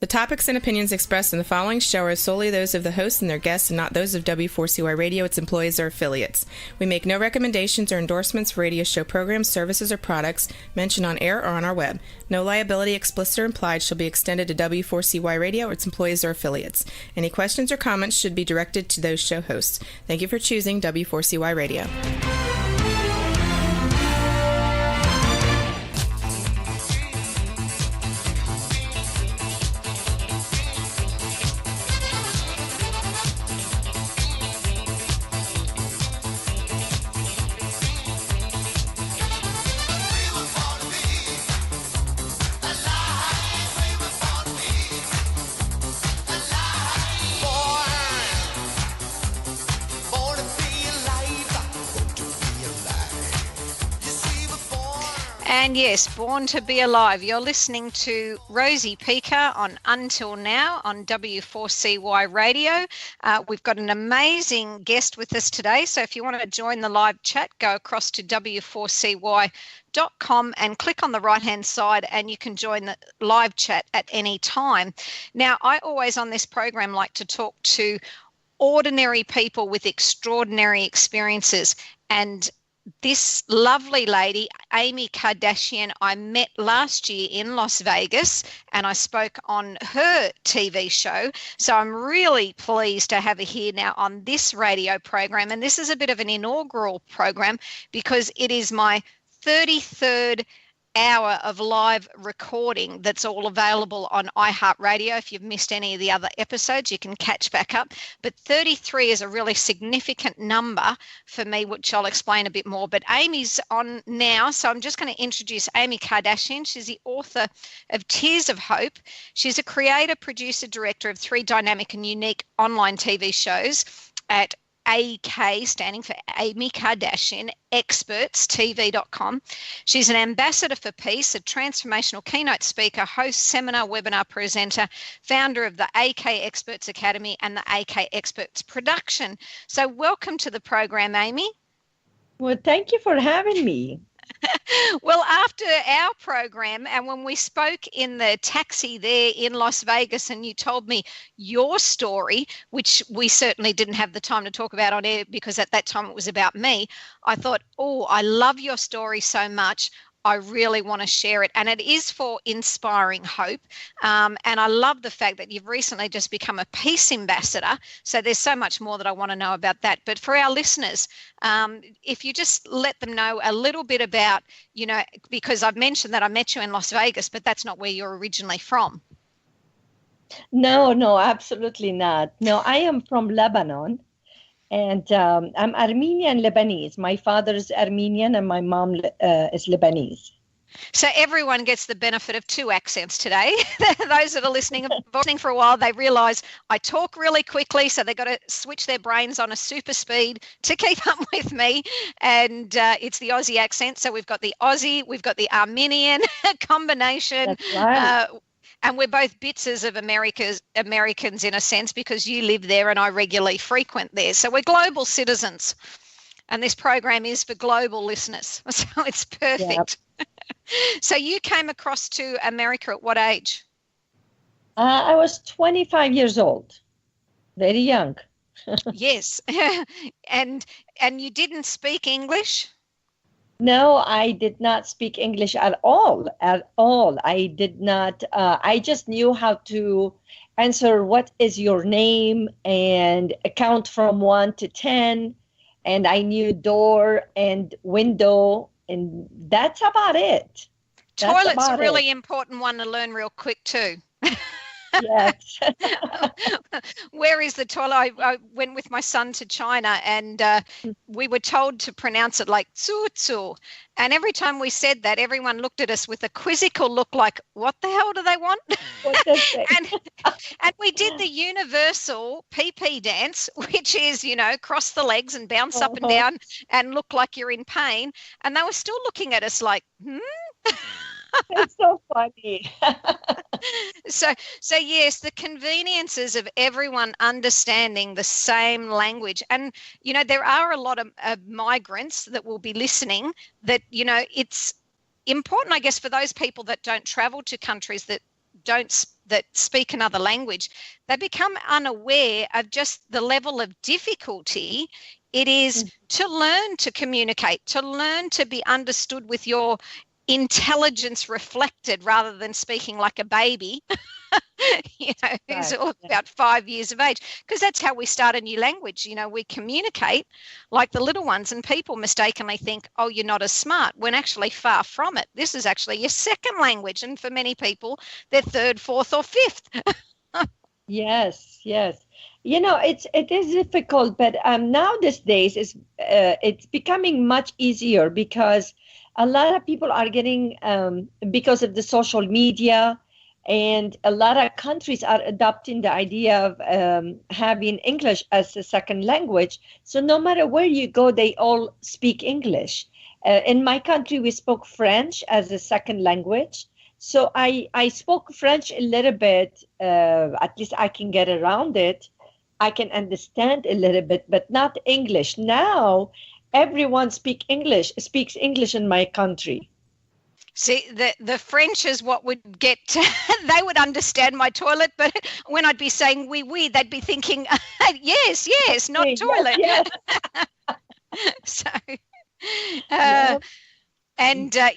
The topics and opinions expressed in the following show are solely those of the host and their guests and not those of W4CY Radio, its employees, or affiliates. We make no recommendations or endorsements for radio show programs, services, or products mentioned on air or on our web. No liability, explicit or implied, shall be extended to W4CY Radio or its employees or affiliates. Any questions or comments should be directed to those show hosts. Thank you for choosing W4CY Radio. And yes, Born to Be Alive. You're listening to Rosie Peeker on Until Now on W4CY Radio. We've got an amazing guest with us today. So if you want to join the live chat, go across to W4CY.com and click on the right-hand side and you can join the live chat at any time. Now, I always on this program like to talk to ordinary people with extraordinary experiences, and this lovely lady, Amy Kardashian, I met last year in Las Vegas and I spoke on her TV show. So I'm really pleased to have her here now on this radio program. And this is a bit of an inaugural program because it is my 33rd hour of live recording that's all available on iHeartRadio. If you've missed any of the other episodes, you can catch back up. But 33 is a really significant number for me, which I'll explain a bit more. But Amy's on now, so I'm just going to introduce Amy Kardashian. She's the author of Tears of Hope. She's a creator, producer, director of 3 dynamic and unique online TV shows at AK, standing for Amy Kardashian, expertstv.com. She's an ambassador for peace, a transformational keynote speaker, host, seminar, webinar presenter, founder of the AK Experts Academy and the AK Experts Production. So welcome to the program, Amy. Well, thank you for having me. Well, after our program and when we spoke in the taxi there in Las Vegas and you told me your story, which we certainly didn't have the time to talk about on air because at that time it was about me, I thought, oh, I love your story so much. I really want to share it. And it is for inspiring hope. And I love the fact that you've recently just become a peace ambassador. So there's so much more that I want to know about that. But for our listeners, if you just let them know a little bit about, you know, because I've mentioned that I met you in Las Vegas, but that's not where you're originally from. No, absolutely not. No, I am from Lebanon. And I'm Armenian Lebanese. My father is Armenian and my mom is Lebanese. So everyone gets the benefit of 2 accents today. Those that are listening for a while, they realise I talk really quickly, so they've got to switch their brains on a super speed to keep up with me. And it's the Aussie accent. So we've got the Aussie, we've got the Armenian combination. That's right. And we're both bitses of Americans in a sense because you live there and I regularly frequent there. So we're global citizens. And this program is for global listeners. So it's perfect. Yep. So you came across to America at what age? I was 25 years old. Very young. Yes. And you didn't speak English? No, I did not speak English at all. I did not. I just knew how to answer what is your name and count from 1 to 10. And I knew door and window, and that's about it. Toilet's a really important one to learn real quick too. Yes. Where is the toilet? I went with my son to China and we were told to pronounce it like tsu tsu. And every time we said that, everyone looked at us with a quizzical look like, what the hell do they want? And we did the universal Peepee dance, which is, you know, cross the legs and bounce up and down and look like you're in pain. And they were still looking at us like, It's so funny. So yes, the conveniences of everyone understanding the same language. And, you know, there are a lot of migrants that will be listening that, you know, it's important, I guess, for those people that don't travel to countries that that speak another language, they become unaware of just the level of difficulty it is to learn to communicate, to learn to be understood with your intelligence reflected rather than speaking like a baby. Who's all about 5 years of age, because that's how we start a new language. We communicate like the little ones, and people mistakenly think, oh, you're not as smart, when actually far from it. This is actually your second language, and for many people their third, fourth or fifth. Yes. It is difficult, but now these days it's becoming much easier, because a lot of people are getting because of the social media, and a lot of countries are adopting the idea of having English as a second language. So no matter where you go, they all speak English. In my country, we spoke French as a second language. So I spoke French a little bit. At least I can get around it. I can understand a little bit, but not English. Now everyone speaks English in my country. See, the French is what would get, they would understand my toilet, but when I'd be saying oui, they'd be thinking, yes, not toilet. Yes. So,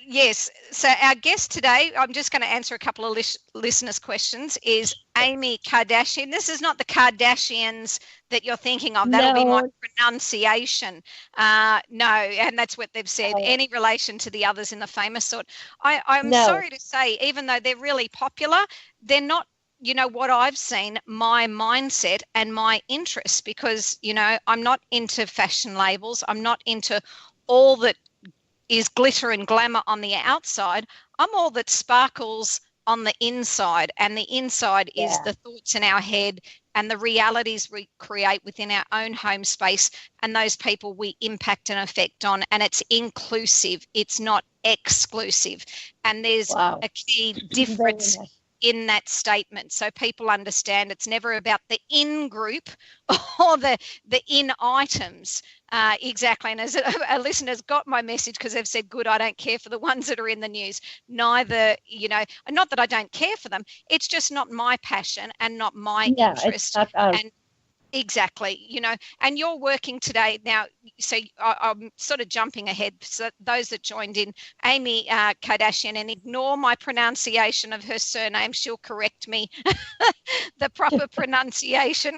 yes, so our guest today, I'm just going to answer a couple of listeners' questions, is Amy Kardashian. This is not the Kardashians that you're thinking of. That'll be my pronunciation. No, and that's what they've said. Any relation to the others in the famous sort. I'm sorry to say, even though they're really popular, they're not, what I've seen, my mindset and my interests, because, I'm not into fashion labels. I'm not into all that is glitter and glamour on the outside. I'm all that sparkles on the inside, and the inside is the thoughts in our head and the realities we create within our own home space, and those people we impact and affect on. And it's inclusive, it's not exclusive. And there's a key difference in that statement, so people understand it's never about the in group or the in items. Exactly. And as a listener's got my message, because they've said, good, I don't care for the ones that are in the news. Neither, not that I don't care for them, it's just not my passion and not my interest. It's not ours. And exactly, and you're working today now. So I'm sort of jumping ahead. So those that joined in, Amy Kardashian, and ignore my pronunciation of her surname. She'll correct me the proper pronunciation.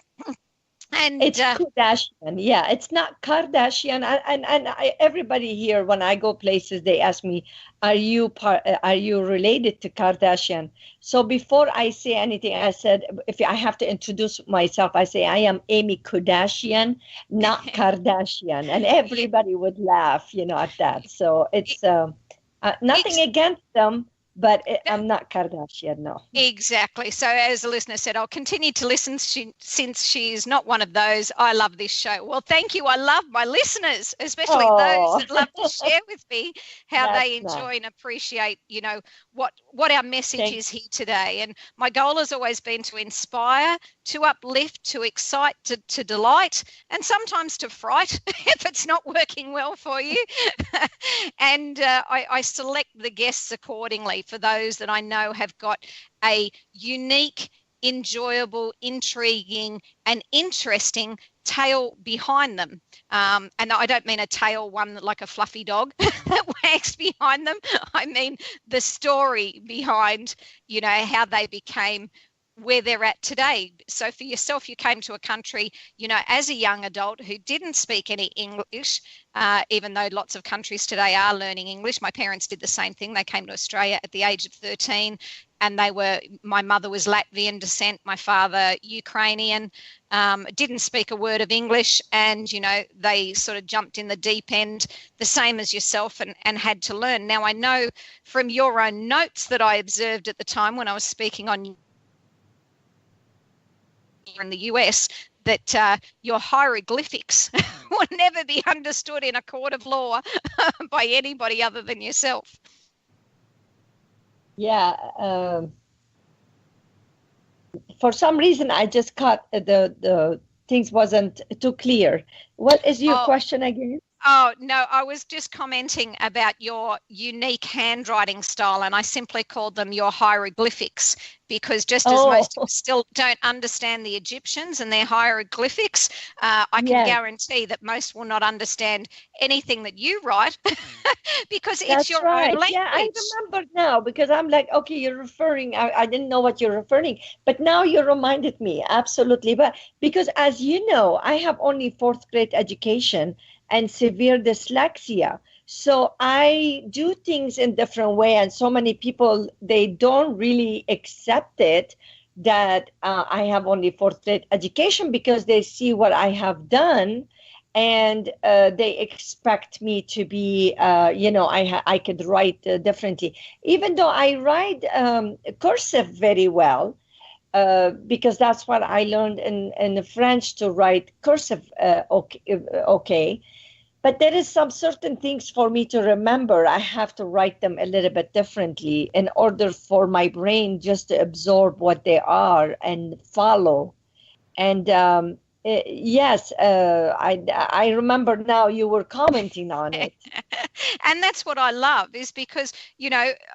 And it's Kardashian. Yeah, it's not Kardashian. And everybody here, when I go places, they ask me, are you related to Kardashian? So before I say anything, I said, if I have to introduce myself, I say I am Amy Kardashian, not Kardashian. And everybody would laugh, at that. So it's nothing against them. But I'm not Kardashian, no. Exactly. So as the listener said, I'll continue to listen since she's not one of those. I love this show. Well, thank you. I love my listeners, especially those that love to share with me how they enjoy and appreciate, what our message is here today. And my goal has always been to inspire, to uplift, to excite, to delight, and sometimes to fright if it's not working well for you. And I select the guests accordingly for those that I know have got a unique, enjoyable, intriguing, and interesting tale behind them. And I don't mean a tail one like a fluffy dog that wags behind them. I mean the story behind, how they became where they're at today. So for yourself, you came to a country, as a young adult who didn't speak any English, even though lots of countries today are learning English. My parents did the same thing. They came to Australia at the age of 13, and my mother was Latvian descent, my father Ukrainian, didn't speak a word of English, and, they sort of jumped in the deep end, the same as yourself, and had to learn. Now, I know from your own notes that I observed at the time when I was speaking on in the US, that your hieroglyphics will never be understood in a court of law by anybody other than yourself. Yeah. For some reason, I just caught the things wasn't too clear. What is your question again? Oh, no, I was just commenting about your unique handwriting style, and I simply called them your hieroglyphics because just as Oh, most of us still don't understand the Egyptians and their hieroglyphics, I can yes, guarantee that most will not understand anything that you write because it's that's your own right. Yeah, I language. remember now because I'm like, okay, you're referring, I didn't know what you're referring, but now you reminded me. Absolutely. But because as you know, I have only fourth grade education and severe dyslexia. So I do things in different way, and so many people, they don't really accept it that I have only fourth grade education because they see what I have done, and they expect me to be, I could write differently, even though I write cursive very well, because that's what I learned in French, to write cursive okay. But there is some certain things for me to remember. I have to write them a little bit differently in order for my brain just to absorb what they are and follow. And yes, I remember now you were commenting on it. And that's what I love, is because,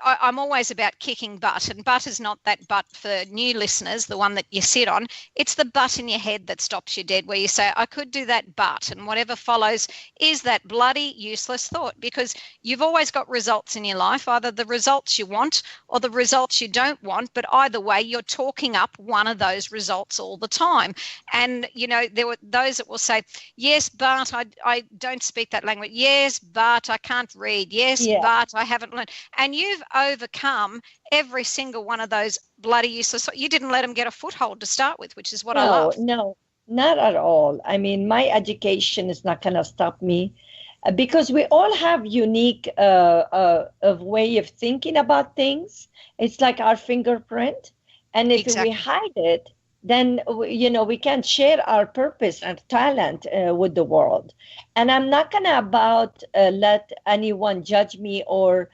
I'm always about kicking butt, and butt is not that butt for new listeners, the one that you sit on. It's the butt in your head that stops you dead, where you say, I could do that, but, and whatever follows is that bloody useless thought, because you've always got results in your life, either the results you want or the results you don't want. But either way, you're talking up one of those results all the time. And, there were those that will say, yes, but I don't speak that language. Yes, but I can't read. Yes, Yeah. but I haven't learned. And you've overcome every single one of those bloody useless. You didn't let them get a foothold to start with, which is what I No, love. no, not at all. I mean, my education is not going to stop me, because we all have unique of way of thinking about things. It's like our fingerprint, and if we Exactly. hide it, then we can't share our purpose and talent with the world. And I'm not going to about let anyone judge me or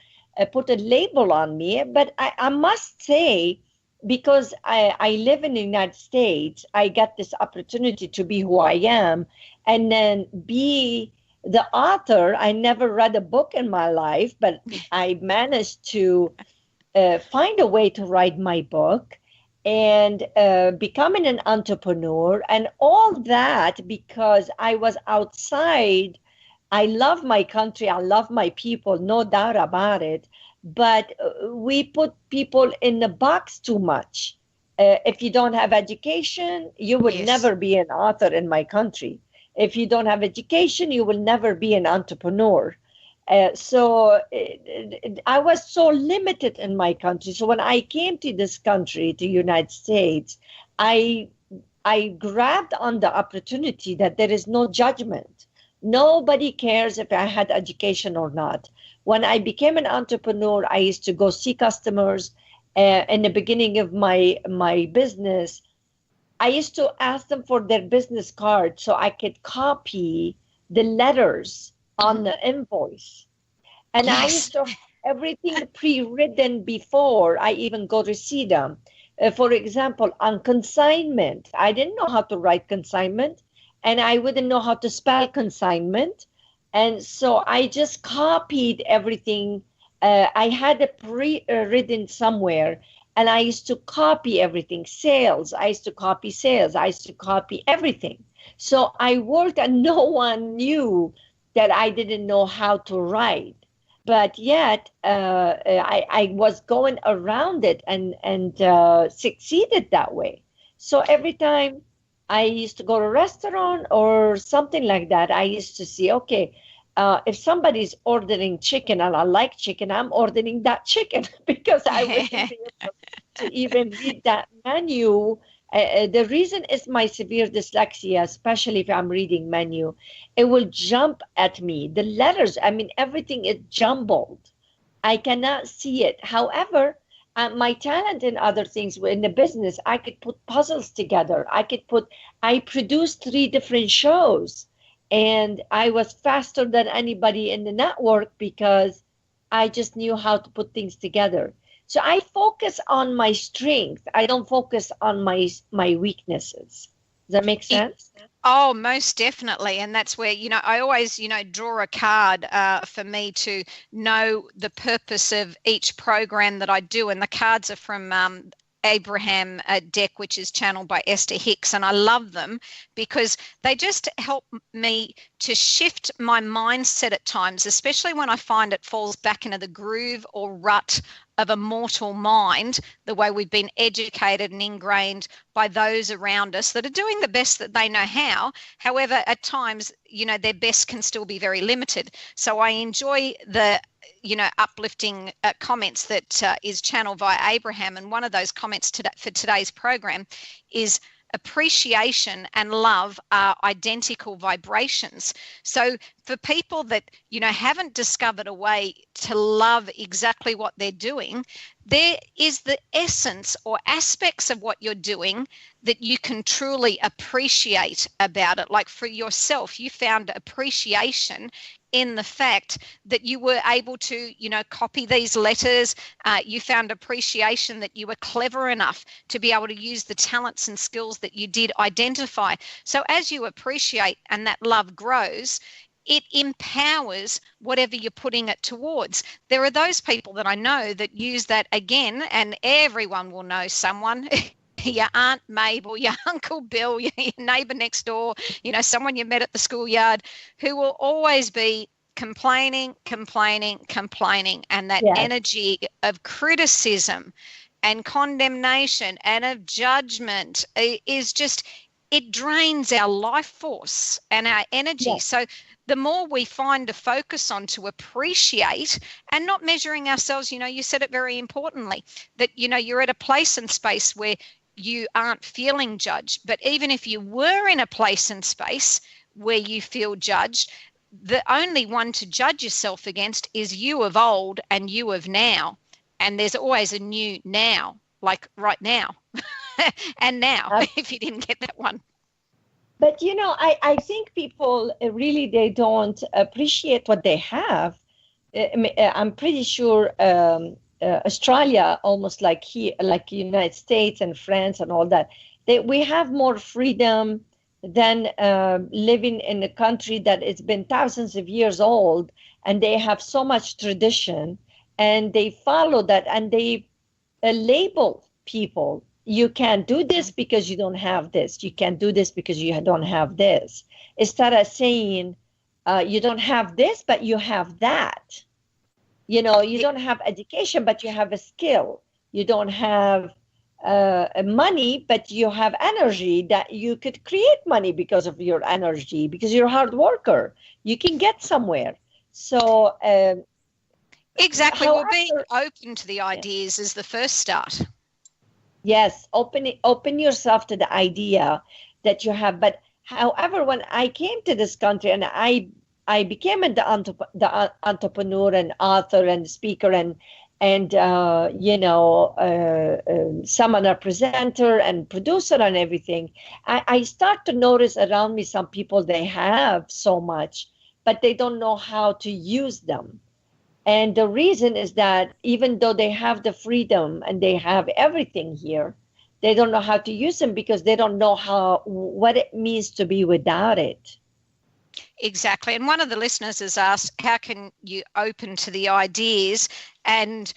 put a label on me. But I must say, because I live in the United States, I get this opportunity to be who I am, and then be the author. I never read a book in my life, but I managed to find a way to write my book and becoming an entrepreneur, and all that because I was outside. I love my country, I love my people, no doubt about it. But we put people in the box too much. If you don't have education, you would Yes. never be an author in my country. If you don't have education, you will never be an entrepreneur. I was so limited in my country. So when I came to this country, to United States, I I grabbed on the opportunity that there is no judgment. Nobody cares if I had education or not. When I became an entrepreneur, I used to go see customers. In the beginning of my business, I used to ask them for their business card so I could copy the letters on Mhm. the invoice. And I Yes. used to have everything pre-written before I even go to see them. For example, on consignment, I didn't know how to write consignment, and I wouldn't know how to spell consignment. And so I just copied everything. I had it pre-written somewhere, and I used to copy everything. Sales, I used to copy sales. I used to copy everything. So I worked, and no one knew that I didn't know how to write, but yet I was going around it and succeeded that way. So every time I used to go to a restaurant or something like that, I used to see, okay, if somebody's ordering chicken and I like chicken, I'm ordering that chicken because I wouldn't be able to even read that menu. The reason is my severe dyslexia, especially if I'm reading menu, it will jump at me. The letters, I mean, everything is jumbled. I cannot see it. However, my talent in other things in the business, I could put puzzles together. I produced 3 different shows, and I was faster than anybody in the network because I just knew how to put things together. So I focus on my strength. I don't focus on my weaknesses. that make sense? Oh, most definitely. And that's where, I always, draw a card for me to know the purpose of each program that I do. And the cards are from Abraham deck, which is channeled by Esther Hicks. And I love them because they just help me to shift my mindset at times, especially when I find it falls back into the groove or rut of a mortal mind, the way we've been educated and ingrained by those around us that are doing the best that they know how. However, at times, their best can still be very limited. So I enjoy the uplifting comments that is channeled via Abraham. And one of those comments for today's program is appreciation and love are identical vibrations. So for people that, haven't discovered a way to love exactly what they're doing, there is the essence or aspects of what you're doing that you can truly appreciate about it. Like for yourself, you found appreciation in the fact that you were able to, copy these letters. You found appreciation that you were clever enough to be able to use the talents and skills that you did identify. So as you appreciate and that love grows, it empowers whatever you're putting it towards. There are those people that I know that use that again, and everyone will know someone. Your Aunt Mabel, your Uncle Bill, your neighbour next door, someone you met at the schoolyard, who will always be complaining. And that energy of criticism and condemnation and of judgment is just, it drains our life force and our energy. Yes. So the more we find to focus on to appreciate and not measuring ourselves, you said it very importantly, that, you're at a place and space where you aren't feeling judged. But even if you were in a place and space where you feel judged, the only one to judge yourself against is you of old and you of now. And there's always a new now, like right now and now, if you didn't get that one. But, I think people really, they don't appreciate what they have. I'm pretty sure Australia, almost like here, like United States and France and all that, we have more freedom than living in a country that it's been thousands of years old, and they have so much tradition, and they follow that, and they label people. You can't do this because you don't have this. You can't do this because you don't have this. Instead of saying you don't have this, but you have that. You don't have education, but you have a skill. You don't have money, but you have energy that you could create money because of your energy, because you're a hard worker. You can get somewhere. So exactly. However, being open to the ideas is the first start. Yes, open yourself to the idea that you have. But however, when I came to this country and I became the entrepreneur and author and speaker and seminar presenter and producer and everything, I start to notice around me some people, they have so much, but they don't know how to use them. And the reason is that even though they have the freedom and they have everything here, they don't know how to use them because they don't know what it means to be without it. Exactly. And one of the listeners has asked, how can you open to the ideas? And,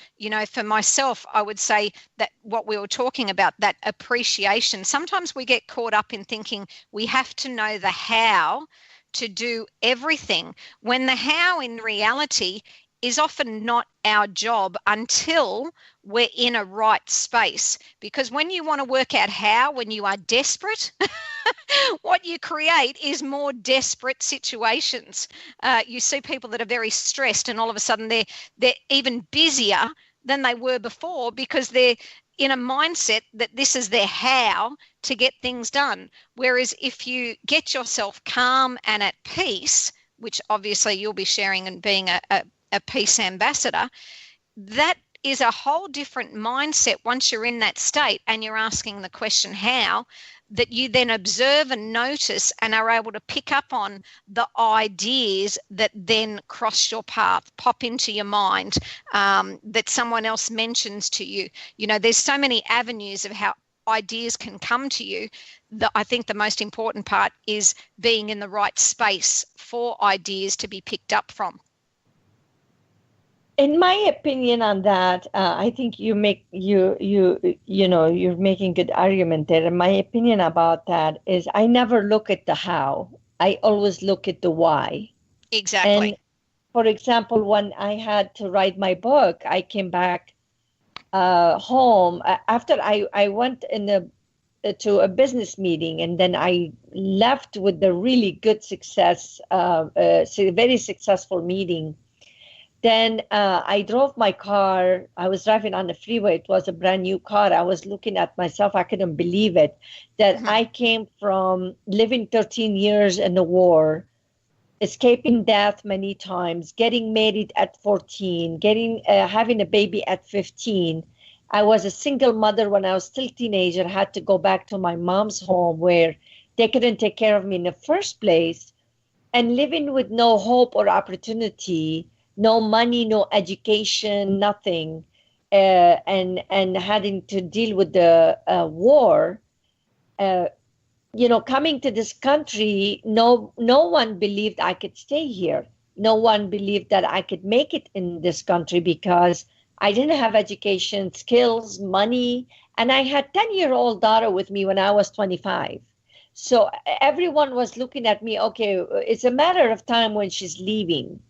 for myself, I would say that what we were talking about, that appreciation, sometimes we get caught up in thinking we have to know the how to do everything, when the how in reality is often not our job until we're in a right space. Because when you want to work out how, when you are desperate, what you create is more desperate situations. You see people that are very stressed and all of a sudden they're even busier than they were before because they're in a mindset that this is their how to get things done. Whereas if you get yourself calm and at peace, which obviously you'll be sharing and being a peace ambassador, that is a whole different mindset once you're in that state and you're asking the question how, that you then observe and notice and are able to pick up on the ideas that then cross your path, pop into your mind, that someone else mentions to you. There's so many avenues of how ideas can come to you. I think the most important part is being in the right space for ideas to be picked up from. In my opinion on that, I think you're making good argument there. And my opinion about that is I never look at the how. I always look at the why. Exactly. And for example, when I had to write my book, I came back home after I went to a business meeting, and then I left with the really good success, very successful meeting. Then I drove my car. I was driving on the freeway. It was a brand new car. I was looking at myself. I couldn't believe it, that I came from living 13 years in the war, escaping death many times, getting married at 14, having a baby at 15. I was a single mother when I was still a teenager, had to go back to my mom's home where they couldn't take care of me in the first place, and living with no hope or opportunity, no money, no education, nothing, and having to deal with the war. Coming to this country, no one believed I could stay here. No one believed that I could make it in this country because I didn't have education, skills, money, and I had 10-year-old daughter with me when I was 25. So everyone was looking at me, okay, it's a matter of time when she's leaving.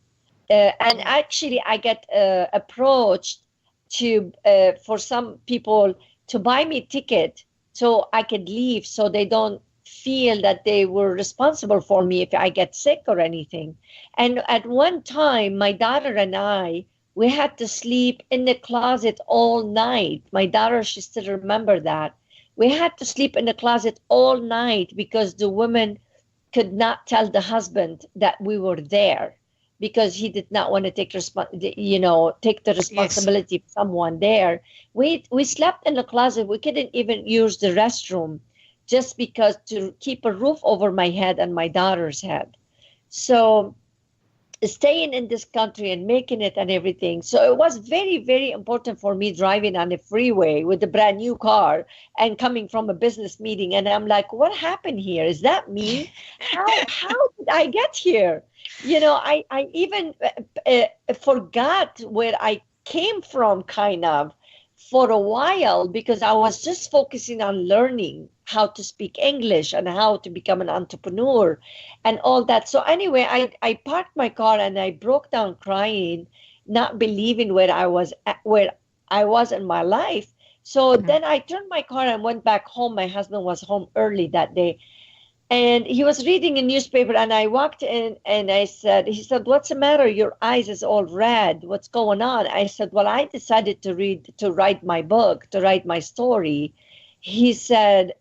And actually, I get approached for some people to buy me a ticket so I could leave, so they don't feel that they were responsible for me if I get sick or anything. And at one time, my daughter and we had to sleep in the closet all night. My daughter, she still remember that. We had to sleep in the closet all night because the woman could not tell the husband that we were there, because he did not want to take the responsibility of someone there. We slept in the closet. We couldn't even use the restroom just because to keep a roof over my head and my daughter's head. So staying in this country and making it and everything. So it was very, very important for me driving on the freeway with a brand new car and coming from a business meeting. And I'm like, what happened here? Is that me? How did I get here? I even forgot where I came from kind of for a while, because I was just focusing on learning how to speak English and how to become an entrepreneur and all that. So anyway, I parked my car and I broke down crying, not believing where I was in my life. So then I turned my car and went back home. My husband was home early that day, and he was reading a newspaper, and I walked in and he said, what's the matter? Your eyes is all red. What's going on? I said, well, I decided to write my book, to write my story. He said,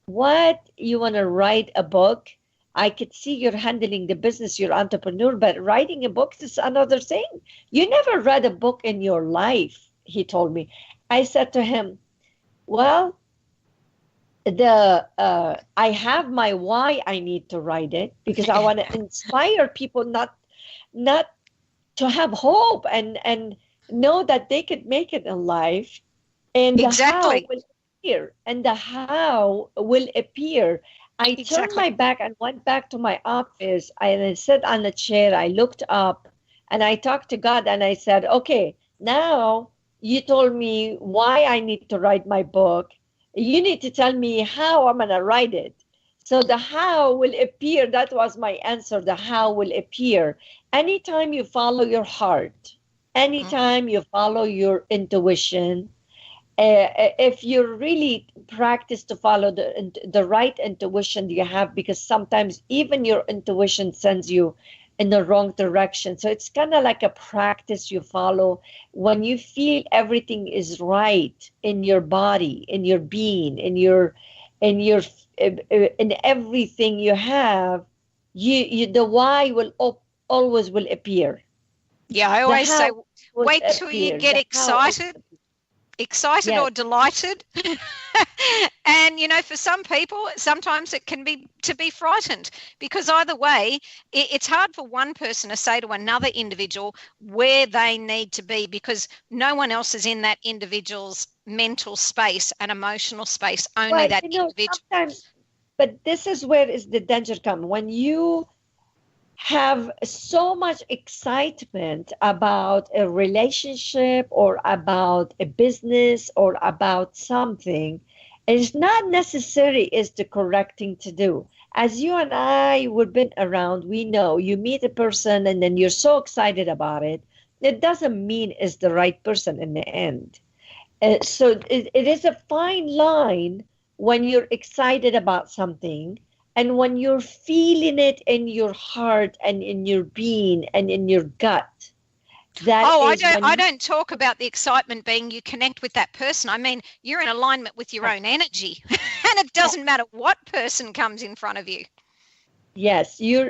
what? You want to write a book? I could see you're handling the business, you're entrepreneur, but writing a book is another thing. You never read a book in your life, he told me. I said to him, well, I have my why I need to write it, because I want to inspire people not to have hope and know that they could make it in life. And exactly. The how will appear. And the how will appear. I turned my back and went back to my office. I sat on a chair. I looked up and I talked to God and I said, okay, now you told me why I need to write my book. You need to tell me how I'm going to write it. So the how will appear. That was my answer. The how will appear. Anytime you follow your heart, anytime you follow your intuition, if you really practice to follow the right intuition you have, because sometimes even your intuition sends you in the wrong direction. So it's kind of like a practice you follow. When you feel everything is right in your body, in your being, in everything you have, the why will always will appear. Yeah, I always say, wait till you get excited. excited Yes. or delighted. And, for some people, sometimes it can be to be frightened, because either way, it's hard for one person to say to another individual where they need to be, because no one else is in that individual's mental space and emotional space, only Well, that individual. sometimes, but this is where is the danger come when you have so much excitement about a relationship or about a business or about something. It's not necessary is the correct thing to do. As you and I would been around, we know you meet a person and then you're so excited about it. It doesn't mean it's the right person in the end. So it is a fine line when you're excited about something and when you're feeling it in your heart and in your being and in your gut. That Oh, is I when don't talk about the excitement being you connect with that person. I mean, you're in alignment with your own energy, and it doesn't matter what person comes in front of you. yes, you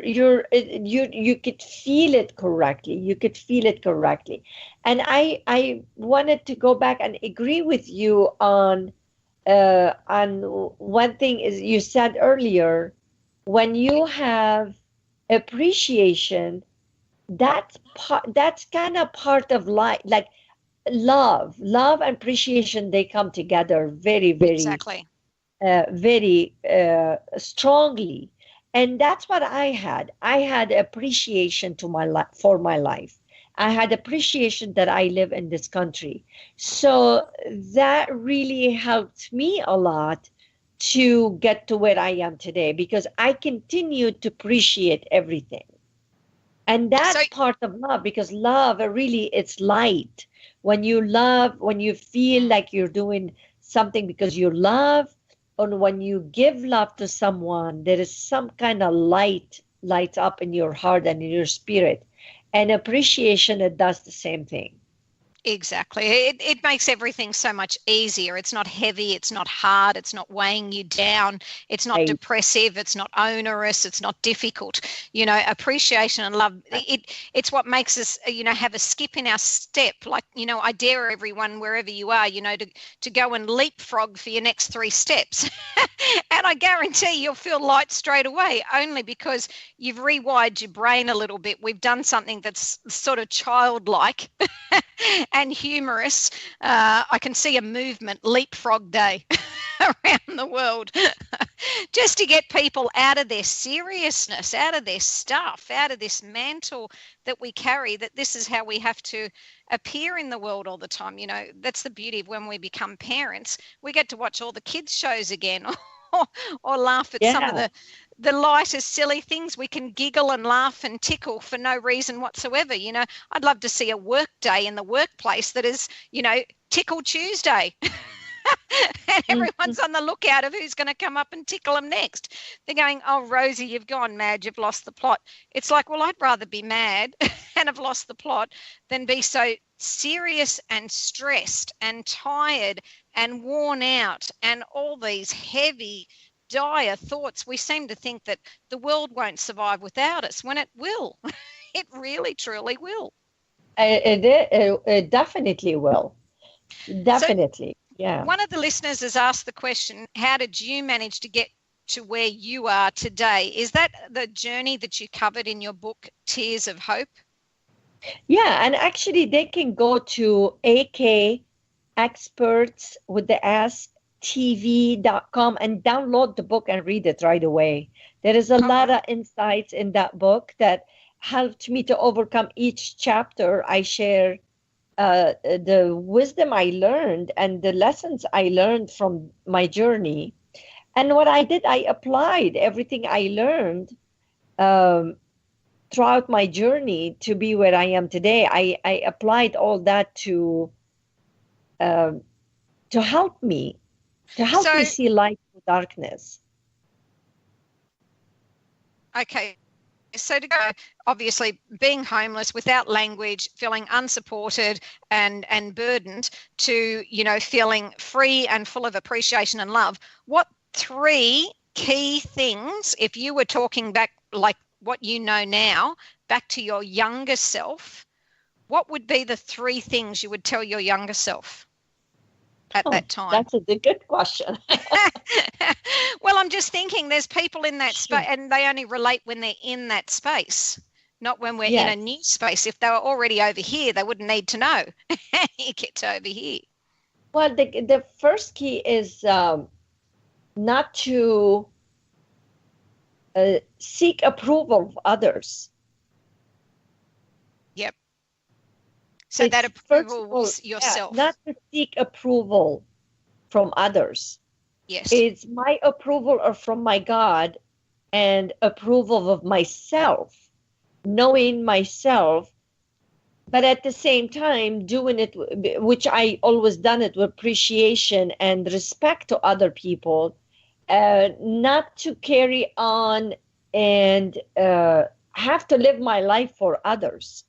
could feel it correctly. You could feel it correctly. And I wanted to go back and agree with you on one thing is you said earlier, when you have appreciation, that's kind of part of life, like love and appreciation, they come together very, very Exactly. very strongly. And that's what I had appreciation to my life, for my life. I had appreciation that I live in this country, so that really helped me a lot to get to where I am today, because I continue to appreciate everything. And So that's part of love, because love really, it's light. When you love, when you feel like you're doing something because you love, or when you give love to someone, there is some kind of light up in your heart and in your spirit. And appreciation, it does the same thing. exactly. It makes everything so much easier. It's not heavy. It's not hard. It's not weighing you down. It's not Right. depressive. It's not onerous. It's not difficult. Appreciation and love, it's what makes us, have a skip in our step. Like, I dare everyone, wherever you are, to go and leapfrog for your next 3 steps. And I guarantee you'll feel light straight away, only because you've rewired your brain a little bit. We've done something that's sort of childlike and humorous. I can see a movement, Leapfrog Day, around the world, just to get people out of their seriousness, out of their stuff, out of this mantle that we carry, that this is how we have to appear in the world all the time. That's the beauty of when we become parents. We get to watch all the kids' shows again, or laugh at some of Yeah. the lightest silly things. We can giggle and laugh and tickle for no reason whatsoever. I'd love to see a work day in the workplace that is, Tickle Tuesday. And everyone's on the lookout of who's going to come up and tickle them next. They're going, oh, Rosie, you've gone mad. You've lost the plot. It's like, well, I'd rather be mad and have lost the plot than be so serious and stressed and tired and worn out and all these heavy, dire thoughts. We seem to think that the world won't survive without us, when it will. It really, truly will. It definitely will. So Definitely. Yeah. one of the listeners has asked the question, how did you manage to get to where you are today? Is that the journey that you covered in your book, Tears of Hope? Yeah. And actually, they can go to AK Experts with the S TV.com and download the book and read it right away. There is a Oh, lot wow. of insights in that book that helped me to overcome each chapter. I share the wisdom I learned and the lessons I learned from my journey. And what I did, I applied everything I learned um, throughout my journey to be where I am today. I applied all that um to help me, So, see light through darkness. okay. So to go, obviously, being homeless, without language, feeling unsupported and burdened, to, feeling free and full of appreciation and love, what 3 key things, if you were talking back, like what you know now, back to your younger self, what would be the 3 things you would tell your younger self? at that time? That's a good question. Well, I'm just thinking there's people in that Sure. space, and they only relate when they're in that space, not when we're in Yes. a new space. If they were already over here, they wouldn't need to know. You get to over here. Well, the first key is not to seek approval of others. Yep. So that It's, first approval of all, was yourself. not to seek approval from others. Yes. It's my approval or from my God and approval of myself, knowing myself, but at the same time doing it, which I always done it with appreciation and respect to other people, not to carry on and have to live my life for others.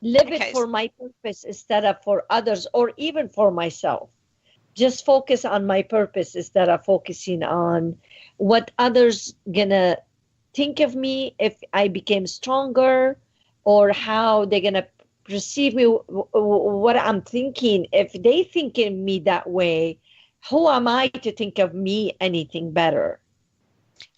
Live it for my purpose instead of for others or even for myself. Just focus on my purpose instead of focusing on what others gonna think of me if I became stronger, or how they're gonna perceive me, what I'm thinking. If they think of me that way, who am I to think of me anything better?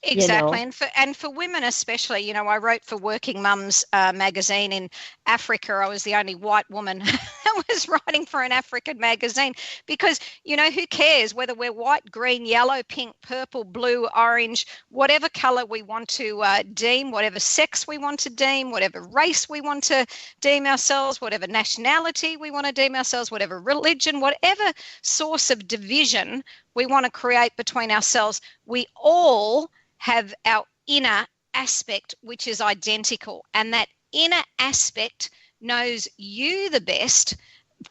Exactly. And for women especially, I wrote for Working Mums magazine in Africa. I was the only white woman that was writing for an African magazine because, who cares whether we're white, green, yellow, pink, purple, blue, orange, whatever color we want to deem, whatever sex we want to deem, whatever race we want to deem ourselves, whatever nationality we want to deem ourselves, whatever religion, whatever source of division we want to create between ourselves, we all have our inner aspect, which is identical. And that inner aspect knows you the best,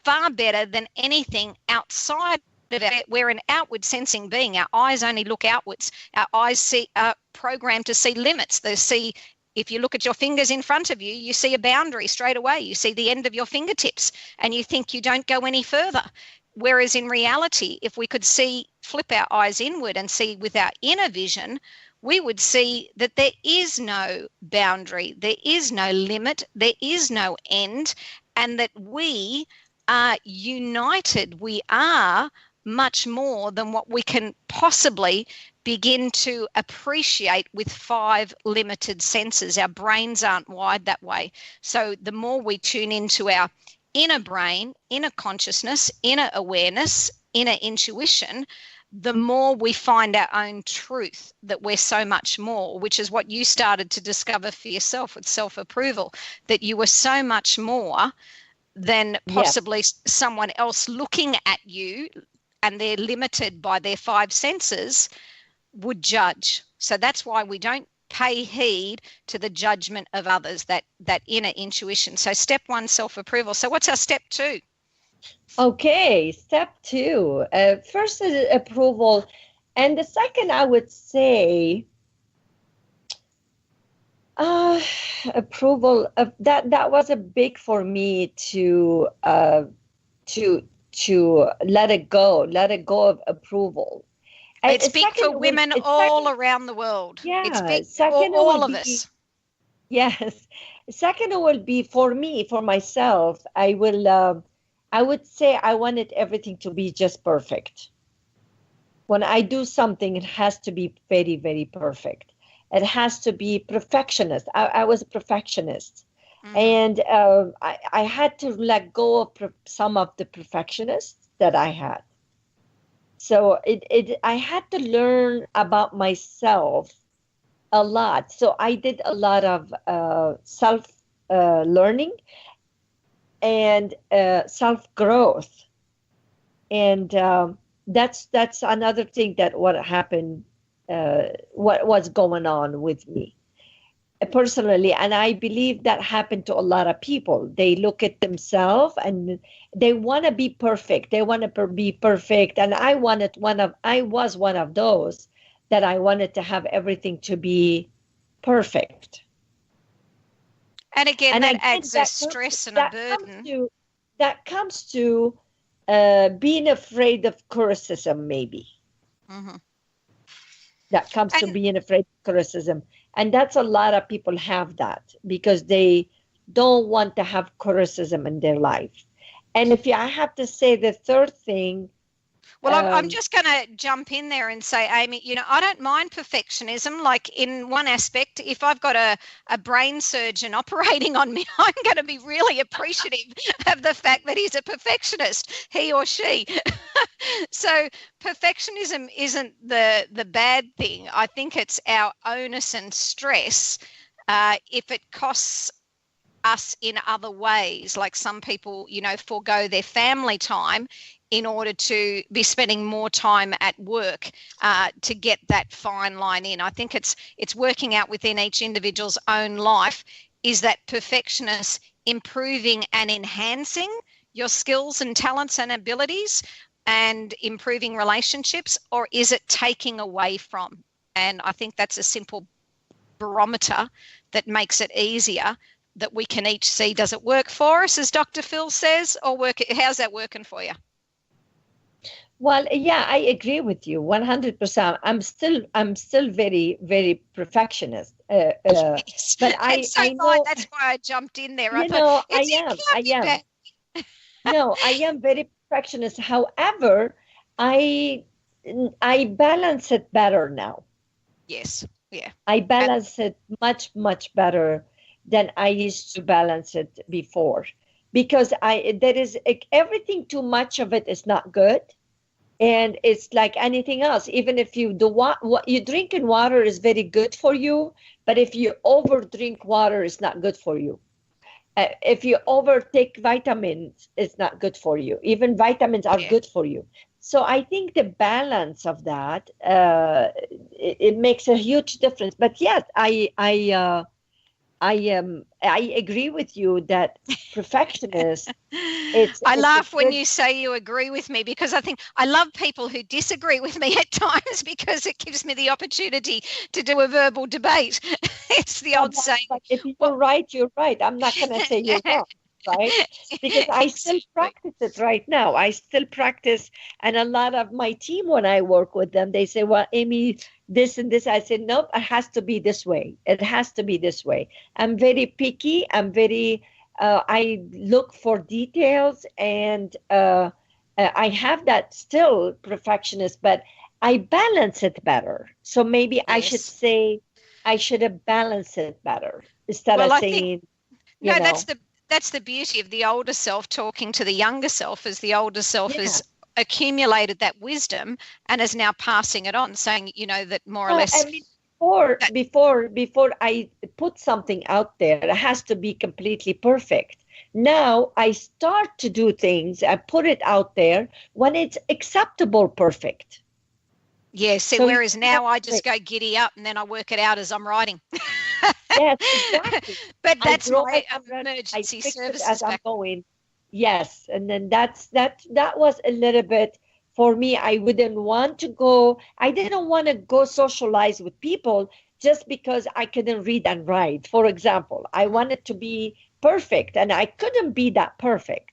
far better than anything outside of it. We're an outward sensing being. Our eyes only look outwards. Our eyes are programmed to see limits. They see, if you look at your fingers in front of you, you see a boundary straight away. You see the end of your fingertips and you think you don't go any further. Whereas in reality, if we could flip our eyes inward and see with our inner vision, we would see that there is no boundary, there is no limit, there is no end, and that we are united. We are much more than what we can possibly begin to appreciate with 5 limited senses. Our brains aren't wired that way. So the more we tune into our inner brain, inner consciousness, inner awareness, inner intuition, the more we find our own truth, that we're so much more, which is what you started to discover for yourself with self-approval, that you were so much more than possibly someone else looking at you, and they're limited by their 5 senses, would judge. So that's why we don't pay heed to the judgment of others, that inner intuition. So step 1, self-approval. So what's our step 2? Okay, step 2. First is approval. And the second, I would say, approval. That was a big for me to let it go of approval. It's big for women all around the world. Yeah, it's big for all of us. Yes. Second, it will be for me, for myself. I would say I wanted everything to be just perfect. When I do something, it has to be very, very perfect. It has to be perfectionist. I was a perfectionist. Mm-hmm. And I had to let go of some of the perfectionists that I had. So I had to learn about myself a lot. So I did a lot of self-learning and self-growth. And that's another thing that what happened, what was going on with me personally. And I believe that happened to a lot of people. They look at themselves and they want to be perfect. They want to be perfect. And I was one of those that I wanted to have everything to be perfect. And again, that adds a stress and a burden. That comes to being afraid of criticism, maybe. Mm-hmm. That comes to being afraid of criticism. And that's a lot of people have that because they don't want to have criticism in their life. And if I have to say the third thing, well, I'm just going to jump in there and say, Amy, I don't mind perfectionism. Like in one aspect, if I've got a brain surgeon operating on me, I'm going to be really appreciative of the fact that he's a perfectionist, he or she. So perfectionism isn't the bad thing. I think it's our onus and stress if it costs us in other ways. Like some people, forego their family time in order to be spending more time at work to get that fine line in. I think it's working out within each individual's own life. Is that perfectionist improving and enhancing your skills and talents and abilities and improving relationships, or is it taking away from? And I think that's a simple barometer that makes it easier that we can each see, does it work for us, as Dr. Phil says, or how's that working for you? Well, yeah, I agree with you 100%. I'm still very, very perfectionist. Yes. But I know that's why I jumped in there. I am. No, I am very perfectionist. However, I balance it better now. Yes. Yeah. I balance it much, much better than I used to balance it before, because everything too much of it is not good. And it's like anything else. Even if you do what you drink in water is very good for you, but if you over drink water, it's not good for you. If you overtake vitamins, it's not good for you. Even vitamins are good for you. So I think the balance of that it makes a huge difference. But yes, I agree with you that perfectionist. I laugh when you say you agree with me, because I think I love people who disagree with me at times, because it gives me the opportunity to do a verbal debate. It's the old saying. If you're right, you're right. I'm not going to say you're wrong, right? Because I still practice it right now. I still practice, and a lot of my team, when I work with them, they say, "Well, Amy, this and this." I said, "Nope, it has to be this way. It has to be this way." I'm very picky. I'm very. I look for details, and I have that still perfectionist, but I balance it better. So maybe I should say I should have balanced it better instead of saying. That's the beauty of the older self talking to the younger self, as the older self has accumulated that wisdom and is now passing it on, saying, that more or less. Before I put something out there, it has to be completely perfect. Now I start to do things, I put it out there when it's acceptable, perfect. Yes, so whereas now I just go giddy up and then I work it out as I'm writing. Yes, exactly. But that's my emergency services as I'm going. Yes, and then that was a little bit for me. I didn't want to go socialize with people just because I couldn't read and write. For example, I wanted to be perfect, and I couldn't be that perfect,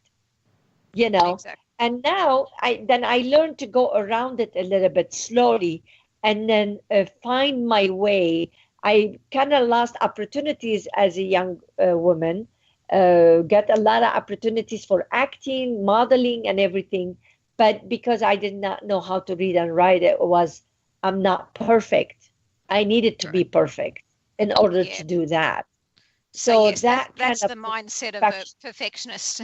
Exactly. And now I learned to go around it a little bit slowly, and then find my way. I kind of lost opportunities as a young woman, get a lot of opportunities for acting, modeling, and everything. But because I did not know how to read and write, I'm not perfect. I needed to be perfect in order to do that. So yes, that's the mindset of a perfectionist.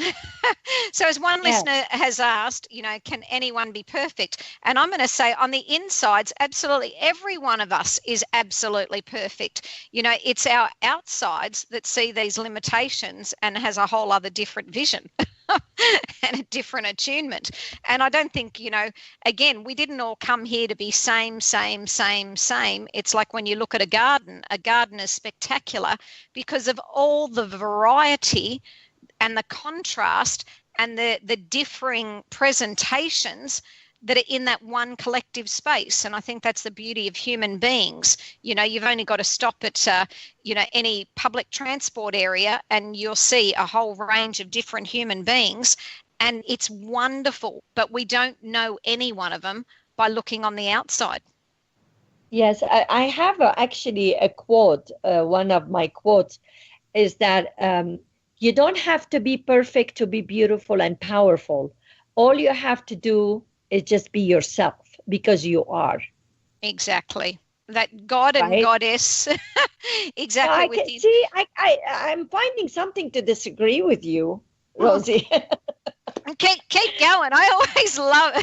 So as one listener has asked, can anyone be perfect? And I'm going to say on the insides, absolutely every one of us is absolutely perfect. It's our outsides that see these limitations and has a whole other different vision. And a different attunement. And I don't think, again, we didn't all come here to be same. It's like when you look at a garden is spectacular because of all the variety and the contrast and the differing presentations that are in that one collective space. And I think that's the beauty of human beings. You've only got to stop at, any public transport area and you'll see a whole range of different human beings. And it's wonderful, but we don't know any one of them by looking on the outside. Yes, I have actually a quote. One of my quotes is that You don't have to be perfect to be beautiful and powerful. All you have to do is just be yourself, because you are. Exactly. That God and Right? Goddess. Exactly. I With can you. see. I'm finding something to disagree with you, Rosie. Keep going. I always love,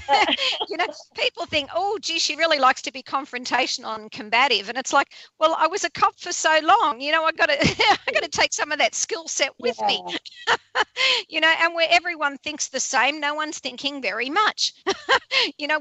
people think, oh, gee, she really likes to be confrontational and combative. And it's like, well, I was a cop for so long, I got to, I got to take some of that skill set with me, Yeah. and where everyone thinks the same, no one's thinking very much.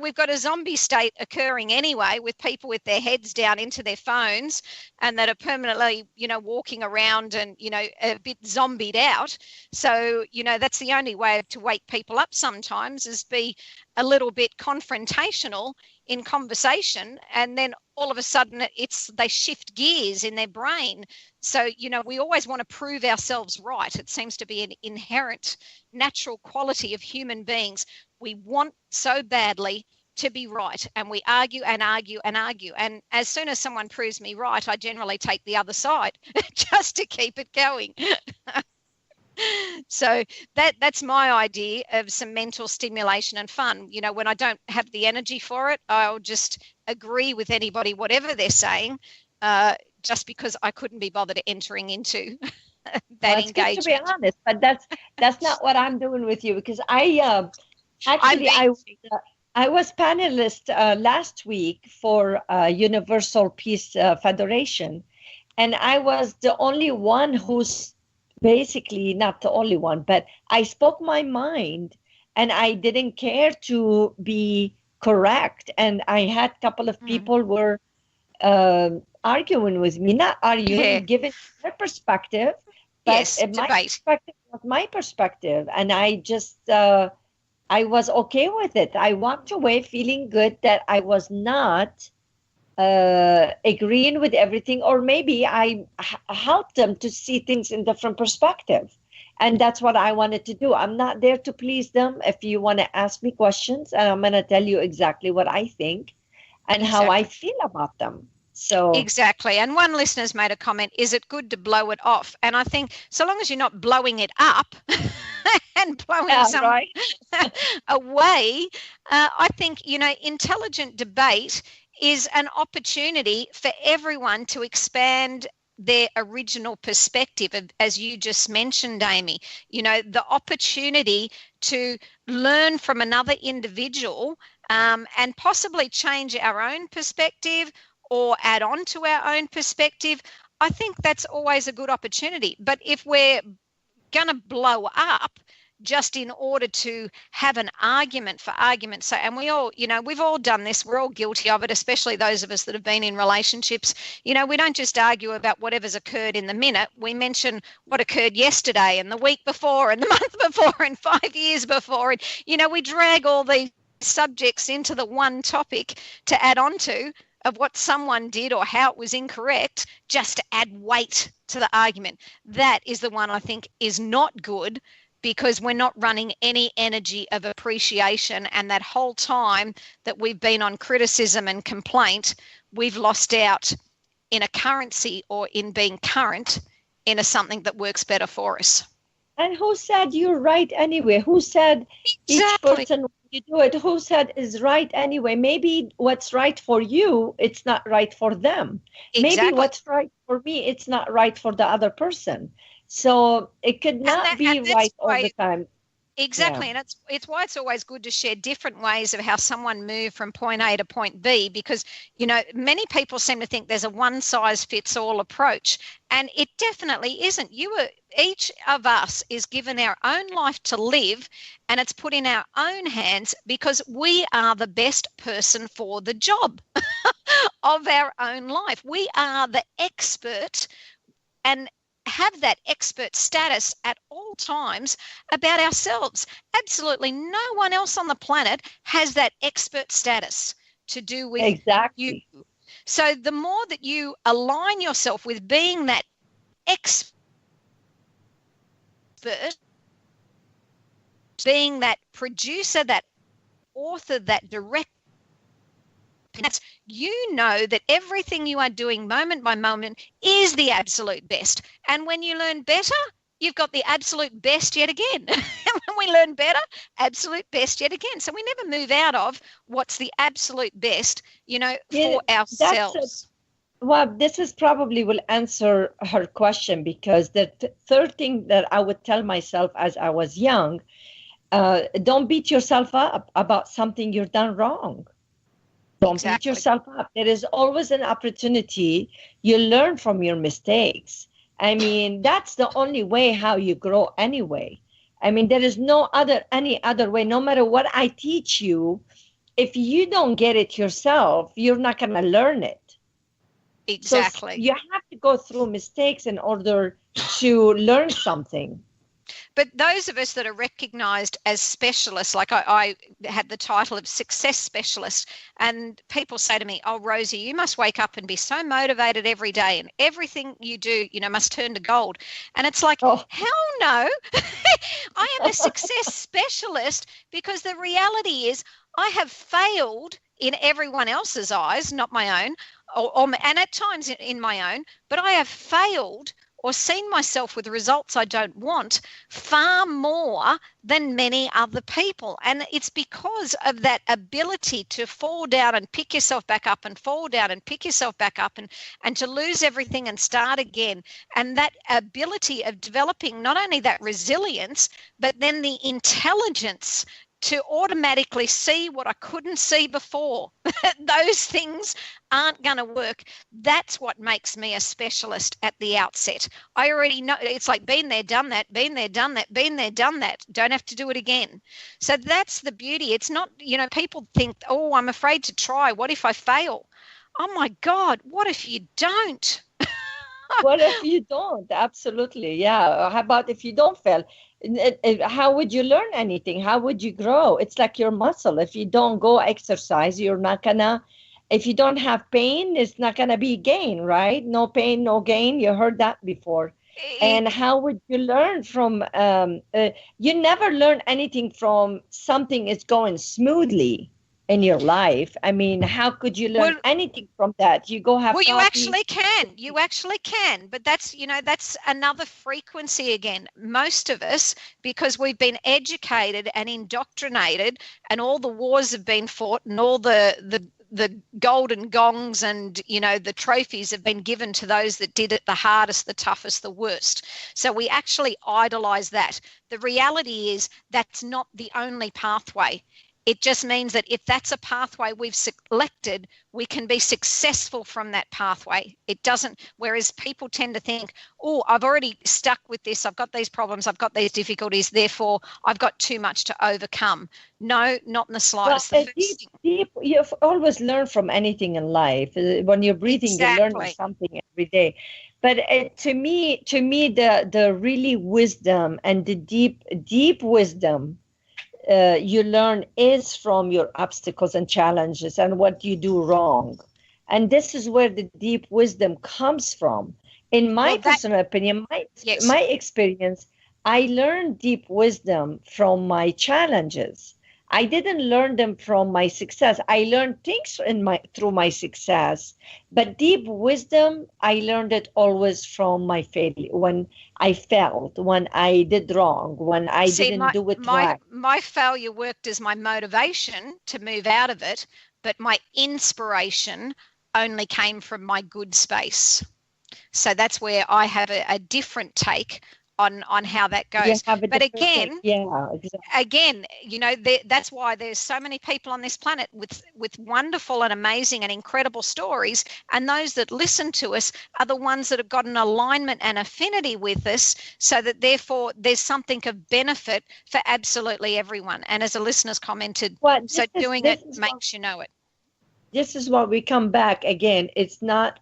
We've got a zombie state occurring anyway, with people with their heads down into their phones and that are permanently, walking around and, a bit zombied out. So, that's the only way to wake people up sometimes, is be a little bit confrontational in conversation, and then all of a sudden they shift gears in their brain. So, we always want to prove ourselves right. It seems to be an inherent natural quality of human beings. We want so badly to be right, and we argue and argue and argue. And as soon as someone proves me right, I generally take the other side just to keep it going. So that's my idea of some mental stimulation and fun. When I don't have the energy for it, I'll just agree with anybody, whatever they're saying, just because I couldn't be bothered entering into that It's good to be engagement. honest, but that's not what I'm doing with you, because actually I was panelist last week for Universal Peace Federation, and I was the only one who's basically not the only one, but I spoke my mind, and I didn't care to be correct. And I had a couple of people were arguing with me, not arguing, giving their perspective, but Yes, my debate. perspective was my perspective, and I just I was okay with it. I walked away feeling good that I was not agreeing with everything, or maybe I helped them to see things in different perspective. And that's what I wanted to do. I'm not there to please them. If you want to ask me questions, and I'm going to tell you exactly what I think and how I feel about them. So exactly. And one listener's made a comment, is it good to blow it off? And I think so long as you're not blowing it up and blowing someone away, I think, intelligent debate is an opportunity for everyone to expand their original perspective, as you just mentioned, Amy. The opportunity to learn from another individual, and possibly change our own perspective or add on to our own perspective. I think that's always a good opportunity. But if we're going to blow up just in order to have an argument for argument's sake, and we all, we've all done this, we're all guilty of it, especially those of us that have been in relationships. We don't just argue about whatever's occurred in the minute. We mention what occurred yesterday and the week before and the month before and 5 years before. And, we drag all these subjects into the one topic to add on to, of what someone did or how it was incorrect, just to add weight to the argument. That is the one I think is not good, because we're not running any energy of appreciation. And that whole time that we've been on criticism and complaint, we've lost out in a currency, or in being current in a something that works better for us. And who said you're right anyway? Who said each person, when you do it, who said is right anyway? Maybe what's right for you, it's not right for them. Maybe what's right for me, it's not right for the other person. So it could not be right all the time. Exactly. Yeah. And it's why it's always good to share different ways of how someone moved from point A to point B, because, many people seem to think there's a one size fits all approach, and it definitely isn't. Each of us is given our own life to live, and it's put in our own hands, because we are the best person for the job of our own life. We are the expert, and have that expert status at all times about ourselves. Absolutely no one else on the planet has that expert status to do with you. So the more that you align yourself with being that expert, being that producer, that author, that director, that everything you are doing moment by moment is the absolute best. And when you learn better, you've got the absolute best yet again. When we learn better, absolute best yet again. So we never move out of what's the absolute best, for ourselves. Well, this is probably will answer her question, because the third thing that I would tell myself as I was young, don't beat yourself up about something you've done wrong. Don't beat yourself up. There is always an opportunity. You learn from your mistakes. I mean, that's the only way how you grow anyway. I mean, there is any other way. No matter what I teach you, if you don't get it yourself, you're not going to learn it. Exactly. So you have to go through mistakes in order to learn something. But those of us that are recognized as specialists, like I had the title of success specialist, and people say to me, oh, Rosie, you must wake up and be so motivated every day, and everything you do, must turn to gold. And it's like, hell no. I am a success specialist, because the reality is I have failed in everyone else's eyes, not my own, and at times in my own, but I have failed or seen myself with results I don't want far more than many other people. And it's because of that ability to fall down and pick yourself back up, and fall down and pick yourself back up, and to lose everything and start again. And that ability of developing not only that resilience, but then the intelligence to automatically see what I couldn't see before. Those things aren't going to work. That's what makes me a specialist at the outset. I already know. It's like been there, done that, been there, done that, been there, done that. Don't have to do it again. So that's the beauty. It's not, people think, oh, I'm afraid to try. What if I fail? Oh my God, what if you don't? What if you don't? Absolutely. Yeah. How about if you don't fail? How would you learn anything? How would you grow? It's like your muscle. If you don't go exercise, you're not gonna, if you don't have pain, it's not gonna be gain, right? No pain, no gain. You heard that before. And how would you learn from, you never learn anything from something is going smoothly in your life. I mean, how could you learn anything from that? You go have coffee. You actually can, but that's another frequency again. Most of us, because we've been educated and indoctrinated, and all the wars have been fought, and all the golden gongs and the trophies have been given to those that did it the hardest, the toughest, the worst. So we actually idolize that. The reality is that's not the only pathway. It just means that if that's a pathway we've selected, we can be successful from that pathway. It doesn't, whereas people tend to think, oh, I've already stuck with this. I've got these problems. I've got these difficulties. Therefore, I've got too much to overcome. No, not in the slightest. Well, you've always learned from anything in life. When you're breathing, you learn something every day. But to me, the really wisdom and the deep wisdom you learn is from your obstacles and challenges and what you do wrong. And this is where the deep wisdom comes from. In my personal opinion, my experience, I learned deep wisdom from my challenges. I didn't learn them from my success. I learned things through my success, but deep wisdom, I learned it always from my failure. When I failed, when I did wrong, when I didn't do it right. My failure worked as my motivation to move out of it, but my inspiration only came from my good space. So that's where I have a different take on how that goes. But again, that's why there's so many people on this planet with wonderful and amazing and incredible stories, and those that listen to us are the ones that have got an alignment and affinity with us, so that therefore there's something of benefit for absolutely everyone. And as the listeners commented, doing it makes you know it. This is what we come back again. It's not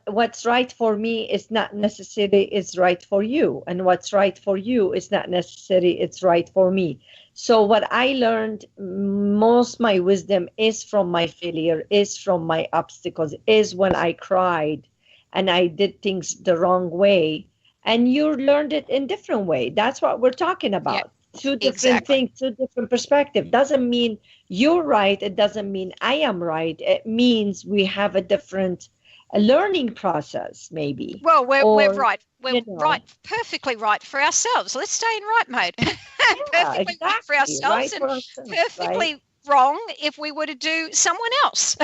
what's right for me is not necessarily it's right for you, and what's right for you is not necessarily it's right for me. So what I learned, most my wisdom is from my failure, is from my obstacles, is when I cried and I did things the wrong way, and you learned it in different way. That's what we're talking about. Two different things, two different perspectives. Doesn't mean you're right. It doesn't mean I am right. It means we have a different a learning process, maybe. Well, we're right. We're you know. right, perfectly right for ourselves. Let's stay in right mode. Perfectly right for ourselves, right and for ourselves, perfectly right? wrong if we were to do someone else.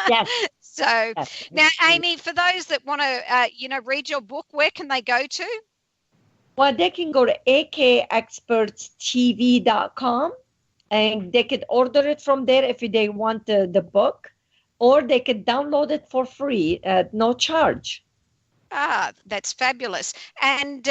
Yes. So Yes, now, true. Amy, for those that want to, read your book, where can they go to? Well, they can go to akexpertstv.com and they could order it from there if they want the book, or they could download it for free at no charge. Ah, that's fabulous. And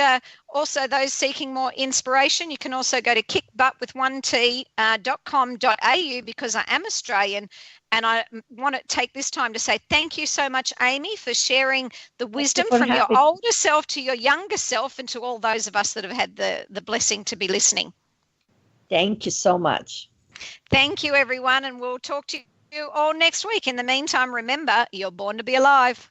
also those seeking more inspiration, you can also go to kickbuttwith1t.com.au, because I am Australian. And I want to take this time to say thank you so much, Amy, for sharing the wisdom from your older self to your younger self, and to all those of us that have had the blessing to be listening. Thank you so much. Thank you, everyone. And we'll talk to you all next week. In the meantime, remember, you're born to be alive.